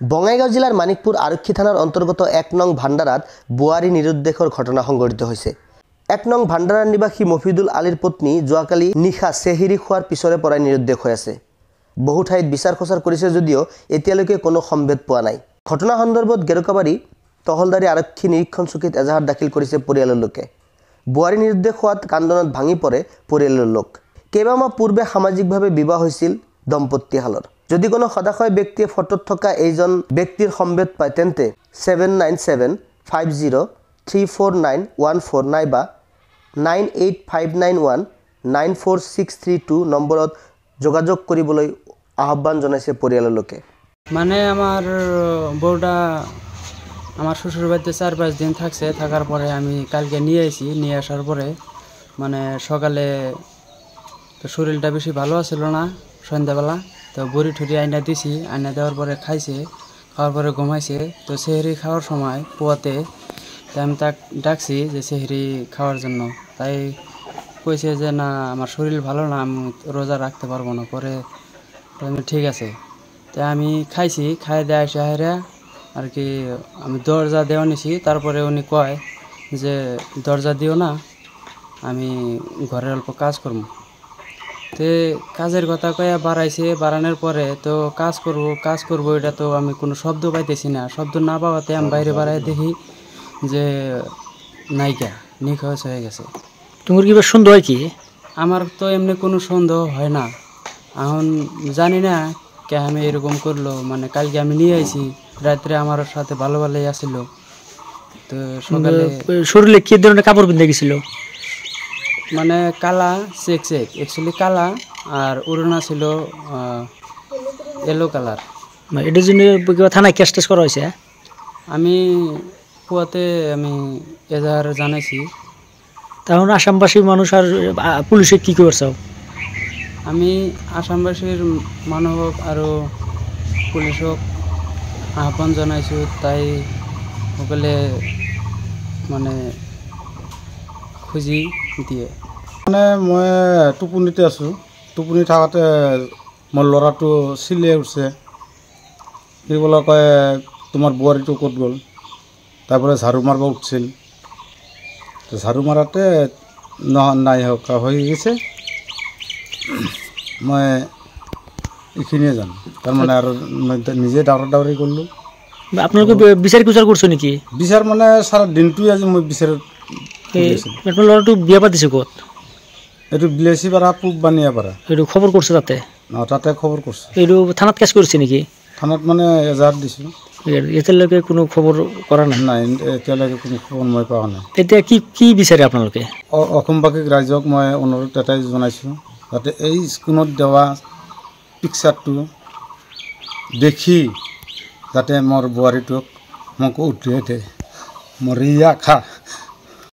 বঙাইগাঁও জিলাৰ মানিকপুৰ আৰক্ষী থানাৰ অন্তৰ্গত ১ নং ভাণ্ডাৰাত বোৱাৰী নিৰুদ্দেশৰ ঘটনা সংঘটিত হৈছে। ১ নং ভাণ্ডাৰাৰ নিবাসী মফিদুল আলীৰ পত্নী যোৱাকালি নিশা চেহিৰি খোৱাৰ পিছৰে পৰাই নিৰুদ্দেশ হৈ আছে। বহু ঠাইত বিচাৰ খোচাৰ কৰিছে যদিও এতিয়ালৈকে কোনো সম্ভেদ পোৱা নাই। ঘটনা সন্দৰ্ভত গেৰুকাবাৰী তহলদাৰী আৰক্ষী নিৰীক্ষণ চকীত এজাহাৰ দাখিল কৰিছে পৰিয়ালৰ লোকে। বোৱাৰী নিৰুদ্দেশ হোৱাত কান্দোনত ভাঙি পৰে পৰিয়ালৰ লোক। কেইবামাহ পূৰ্বে সামাজিকভাৱে বিবাহ হৈছিল দম্পতীহালৰ। যদি কোনো সদাশয় ব্যক্তিয়ে ফটোত থকা এইজন ব্যক্তিৰ সম্ভেদ পায় তেন্তে 7975034914 নাইবা 9859194632 নম্বৰত যোগাযোগ কৰিবলৈ আহ্বান জনাইছে পৰিয়ালৰ লোকে। মানে আমার বউটা আমার শ্বশুর বাড়িতে ৪-৫ দিন থাকছে, থাকার পরে আমি কালকে নিয়ে আসি। নিয়ে আসার পরে মানে সকালে তো শরীরটা বেশি ভালো আছিল না, সন্ধ্যাবেলা তো বড়ি ঠুরি আইনা দিছি। আইনা দেওয়ার পরে খাইছে, খাওয়ার পরে ঘুমাইছে। তো সেহরি খাওয়ার সময় পোয়াতে আমি তাক ডাকছি যে সেহরি খাওয়ার জন্য। তাই কইছে যে না আমার শরীর ভালো না, আমি রোজা রাখতে পারবো না। পরে আমি ঠিক আছে, তাই আমি খাইছি। খাই দেয় আসে হেরা আর কি আমি দরজা দেওয়া নিছি। তারপরে উনি কয় যে দরজা দিও না, আমি ঘরে অল্প কাজ করবো। তো কাজের কথা কয়ে বাড়াইছে। বাড়ানোর পরে তো কাজ করবো এটা তো আমি কোনো শব্দ পাইতেছি না। শব্দ না পাওয়াতে আমি বাইরে বাড়াই দেখি যে নায়িকা নিখোঁজ হয়ে গেছে। তোমার কি সন্দেহ হয় কি? আমার তো এমনি কোনো সন্দেহ হয় না। এখন জানি না কে আমি এরকম করলো। মানে কালকে আমি নিয়ে আইছি, রাত্রে আমার সাথে ভালো ভালোই আসিল। তো সকালে শরীরে কি ধরনের কাপড় পিন্ধে গেছিল? মানে কালা চেক অ্যাকচুয়ালি কালা, আর উড়না ছিল ইয়েলো কালার। এটার জন্য থানায় কেস টেস করা হয়েছে? আমি কুয়াতে আমি এজাহার জানাইছি। তখন আসামবাসীর মানুষ আর পুলিশে কি করছে? আমি আসামবাসীর মানুষ আরও পুলিশক আহ্বান জানাইছোঁ। তাই সকলে মানে খুঁজি দিয়ে। মানে মই টোপনিতে আছোঁ। টোপনি থাকোঁতে মোৰ ল'ৰাটো চিলিয়াই উঠছে। সি বোলে কয় তোমাৰ বোৱাৰীটো ক'ত গ'ল? তাৰপৰা ঝাৰু মাৰিব উঠিছিল। ঝাৰু মাৰাতে নাই হৈ গৈছে। মই এইখিনিয়ে জানো। তাৰমানে আৰু নিজে দাউৰি কৰিলোঁ। আপোনালোকে বিচাৰ কুচাৰ কৰিছে নেকি? বিচাৰ মানে সাৰা দিনটোৱে আজি মই বিচাৰ আপনাৰ ল'ৰাটো বিয়া পাতিছে ক'ত? এইটো বিলাচীপাৰা পূব বানিয়াপাৰা। এইটো খবৰ কৰিছে তাতে? তাতে খবৰ কৰিছে। এইটো থানাত কেছ কৰিছে নেকি? থানাত মানে এজাহাৰ দিছোঁ। এতিয়ালৈকে কোনো খবৰ কৰা নাই? নাই, এতিয়ালৈকে কোনো খবৰ মই পোৱা নাই। এতিয়া কি বিচাৰে আপোনালোকে? অসমবাসী ৰাইজক মই অনুৰোধ এটাই জনাইছোঁ, যাতে এই স্ক্ৰীণত দেওয়া পিকচাৰটো দেখি যাতে মোৰ বোৱাৰীটোক মোক উলিয়াই দিয়ে। মোৰ ৰিয়া খা